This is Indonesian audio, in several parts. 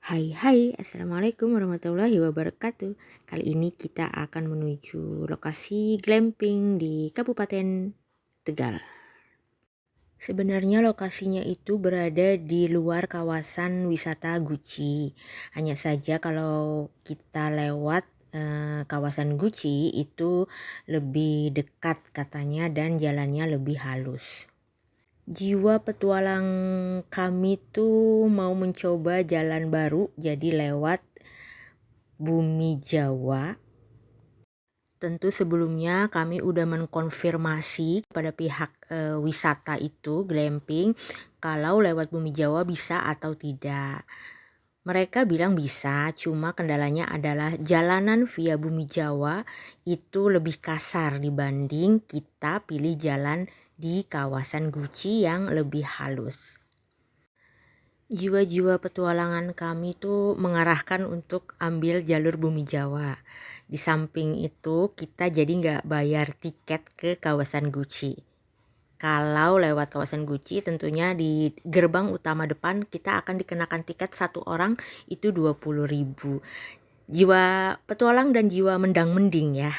Hai, Assalamualaikum warahmatullahi wabarakatuh. Kali ini kita akan menuju lokasi glamping di Kabupaten Tegal. Sebenarnya lokasinya itu berada di luar kawasan wisata Guci. Hanya saja kalau kita lewat kawasan Guci itu lebih dekat katanya dan jalannya lebih halus. Jiwa petualang kami tuh mau mencoba jalan baru, jadi lewat Bumi Jawa. Tentu sebelumnya kami udah mengkonfirmasi pada pihak wisata itu glamping kalau lewat Bumi Jawa bisa atau tidak. Mereka bilang bisa, cuma kendalanya adalah jalanan via Bumi Jawa itu lebih kasar dibanding kita pilih jalan di kawasan Guci yang lebih halus. Jiwa-jiwa petualangan kami tuh mengarahkan untuk ambil jalur Bumi Jawa. Di samping itu kita jadi nggak bayar tiket ke kawasan Guci. Kalau lewat kawasan Guci tentunya di gerbang utama depan kita akan dikenakan tiket satu orang itu 20.000. Jiwa petualang dan jiwa mendang-mending ya.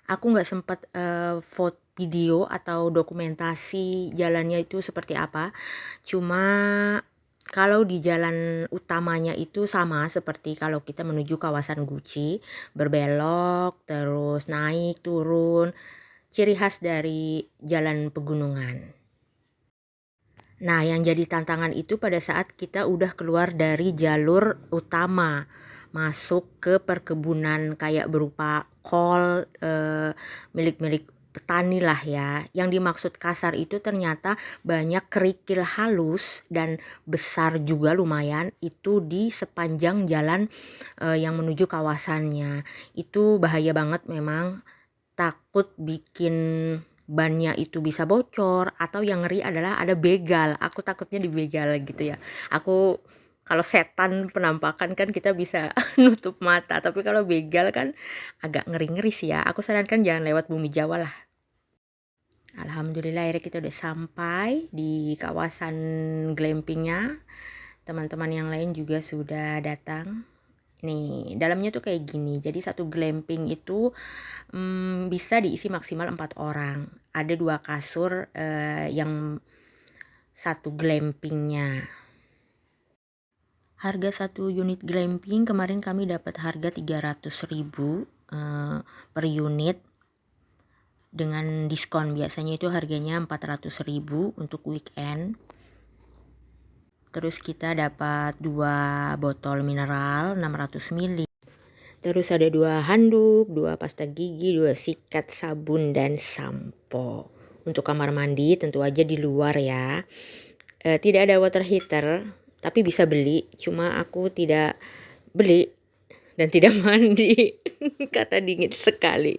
Aku nggak sempat foto video atau dokumentasi jalannya itu seperti apa. Cuma kalau di jalan utamanya itu sama seperti kalau kita menuju kawasan Guci, berbelok, terus naik, turun, ciri khas dari jalan pegunungan. Nah, yang jadi tantangan itu pada saat kita udah keluar dari jalur utama, masuk ke perkebunan kayak berupa kol milik-milik petani lah ya. Yang dimaksud kasar itu ternyata banyak kerikil halus dan besar juga lumayan itu di sepanjang jalan yang menuju kawasannya. Itu bahaya banget memang, takut bikin bannya itu bisa bocor atau yang ngeri adalah ada begal. Aku takutnya dibegal gitu ya. Aku kalau setan penampakan kan kita bisa nutup mata, tapi kalau begal kan agak ngeri-ngeri sih ya. Aku sarankan jangan lewat Bumi Jawa lah. Alhamdulillah akhirnya kita udah sampai di kawasan glampingnya. Teman-teman yang lain juga sudah datang. Nih, dalamnya tuh kayak gini. Jadi satu glamping itu bisa diisi maksimal 4 orang. Ada 2 kasur yang satu glampingnya. Harga satu unit glamping kemarin kami dapat harga 300.000 per unit. Dengan diskon biasanya itu harganya 400.000 untuk weekend. Terus kita dapat 2 botol mineral 600 ml. Terus ada 2 handuk, 2 pasta gigi, 2 sikat sabun dan sampo. Untuk kamar mandi tentu aja di luar ya. Tidak ada water heater, tapi bisa beli. Cuma aku tidak beli dan tidak mandi karena dingin sekali.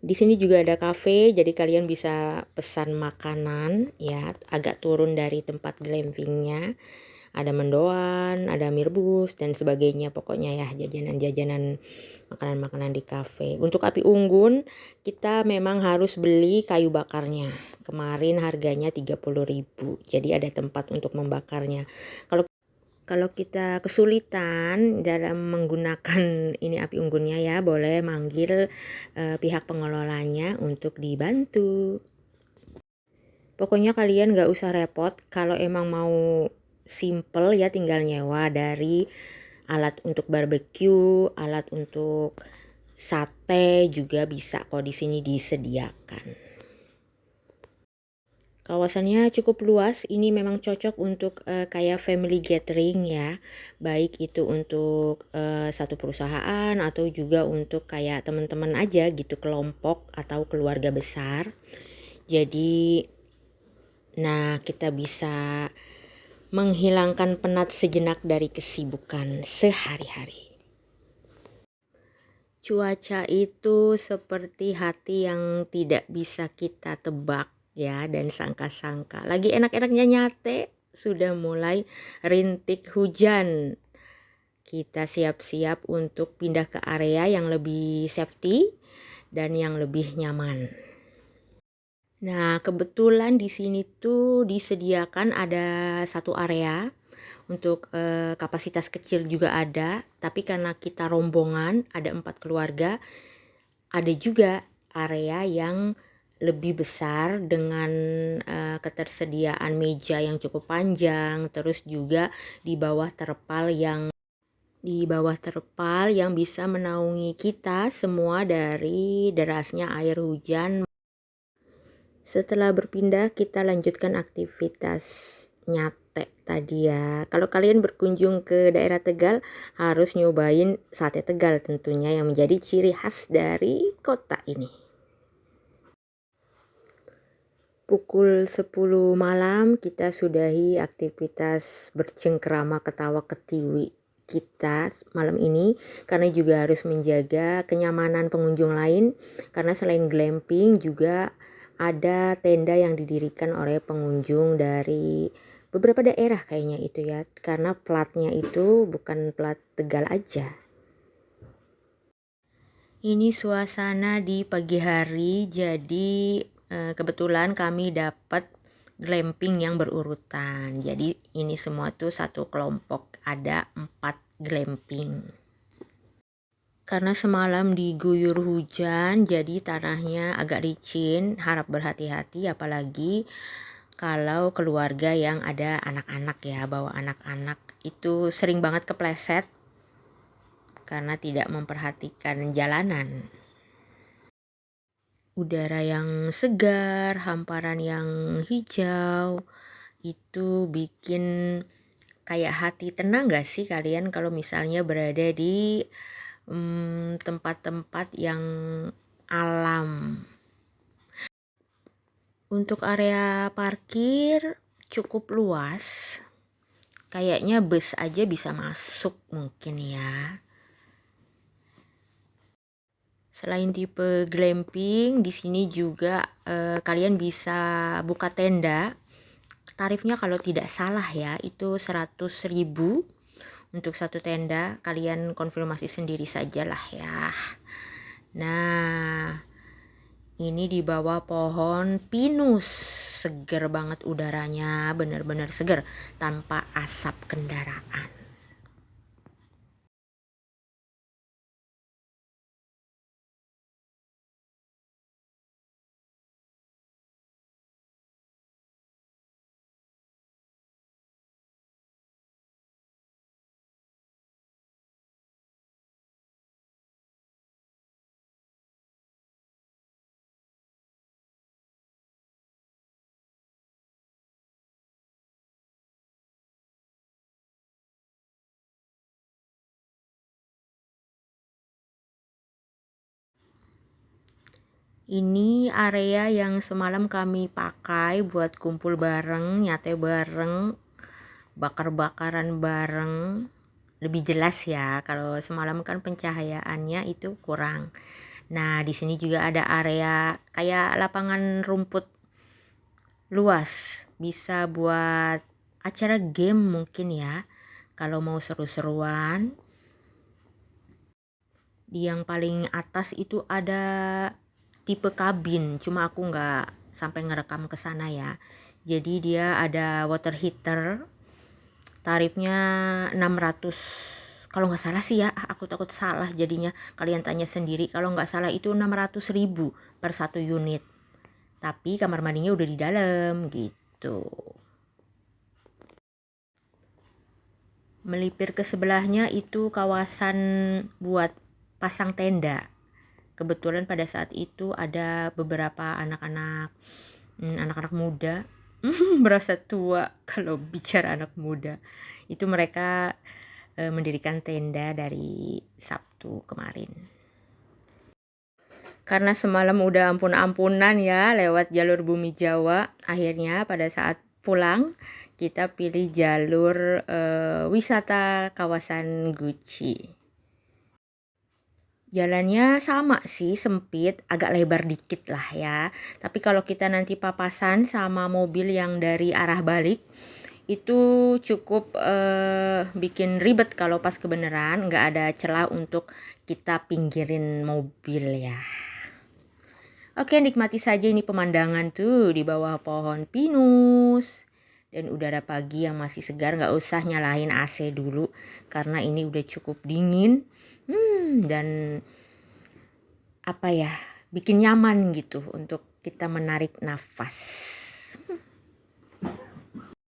Di sini juga ada cafe, jadi kalian bisa pesan makanan ya, agak turun dari tempat glampingnya. Ada mendoan, ada mie rebus dan sebagainya, pokoknya ya jajanan-jajanan makanan-makanan di kafe. Untuk api unggun kita memang harus beli kayu bakarnya. Kemarin harganya 30.000. Jadi ada tempat untuk membakarnya. Kalau kita kesulitan dalam menggunakan ini api unggunnya ya, boleh manggil pihak pengelolanya untuk dibantu. Pokoknya kalian gak usah repot, kalau emang mau simple ya tinggal nyewa dari alat untuk barbeque, alat untuk sate juga bisa kok di sini disediakan. Kawasannya cukup luas, ini memang cocok untuk kayak family gathering ya. Baik itu untuk satu perusahaan atau juga untuk kayak teman-teman aja gitu, kelompok atau keluarga besar. Jadi nah kita bisa menghilangkan penat sejenak dari kesibukan sehari-hari. Cuaca itu seperti hati yang tidak bisa kita tebak ya dan sangka-sangka. Lagi enak-enaknya nyate, sudah mulai rintik hujan. Kita siap-siap untuk pindah ke area yang lebih safety dan yang lebih nyaman. Nah, kebetulan di sini tuh disediakan ada satu area untuk kapasitas kecil juga ada, tapi karena kita rombongan ada 4 keluarga, ada juga area yang lebih besar dengan ketersediaan meja yang cukup panjang, terus juga di bawah terpal yang bisa menaungi kita semua dari derasnya air hujan. Setelah berpindah, kita lanjutkan aktivitas nyate tadi ya. Kalau kalian berkunjung ke daerah Tegal, harus nyobain sate Tegal tentunya yang menjadi ciri khas dari kota ini. Pukul 10 malam kita sudahi aktivitas bercengkerama ketawa ketiwi kita malam ini, karena juga harus menjaga kenyamanan pengunjung lain, karena selain glamping juga ada tenda yang didirikan oleh pengunjung dari beberapa daerah kayaknya itu ya, karena platnya itu bukan plat Tegal aja. Ini suasana di pagi hari, jadi kebetulan kami dapat glamping yang berurutan. Jadi ini semua tuh satu kelompok, ada 4 glamping. Karena semalam diguyur hujan, jadi tanahnya agak licin, harap berhati-hati apalagi kalau keluarga yang ada anak-anak ya, bawa anak-anak itu sering banget kepleset karena tidak memperhatikan jalanan. Udara yang segar, hamparan yang hijau, itu bikin kayak hati tenang gak sih kalian kalau misalnya berada di tempat-tempat yang alam. Untuk area parkir cukup luas, kayaknya bus aja bisa masuk mungkin ya. Selain tipe glamping, di sini juga kalian bisa buka tenda. Tarifnya kalau tidak salah ya, itu 100.000 untuk satu tenda. Kalian konfirmasi sendiri sajalah ya. Nah, ini di bawah pohon pinus. Seger banget udaranya, benar-benar seger tanpa asap kendaraan. Ini area yang semalam kami pakai buat kumpul bareng, nyate bareng, bakar-bakaran bareng. Lebih jelas ya, kalau semalam kan pencahayaannya itu kurang. Nah, di sini juga ada area kayak lapangan rumput luas, bisa buat acara game mungkin ya, kalau mau seru-seruan. Di yang paling atas itu ada tipe kabin, cuma aku nggak sampai ngerekam ke sana ya. Jadi dia ada water heater, tarifnya 600. Kalau nggak salah sih ya, aku takut salah jadinya, kalian tanya sendiri. Kalau nggak salah itu 600.000 per satu unit. Tapi kamar mandinya udah di dalam gitu. Melipir ke sebelahnya itu kawasan buat pasang tenda. Kebetulan pada saat itu ada beberapa anak-anak muda, berasa tua kalau bicara anak muda. Itu mereka mendirikan tenda dari Sabtu kemarin. Karena semalam udah ampun-ampunan ya lewat jalur Bumi Jawa, akhirnya pada saat pulang kita pilih jalur wisata kawasan Guci. Jalannya sama sih, sempit, agak lebar dikit lah ya. Tapi kalau kita nanti papasan sama mobil yang dari arah balik, itu cukup bikin ribet kalau pas kebenaran, nggak ada celah untuk kita pinggirin mobil ya. Oke, nikmati saja ini pemandangan tuh di bawah pohon pinus. Dan udara pagi yang masih segar, nggak usah nyalain AC dulu karena ini udah cukup dingin. Dan apa ya, bikin nyaman gitu untuk kita menarik nafas.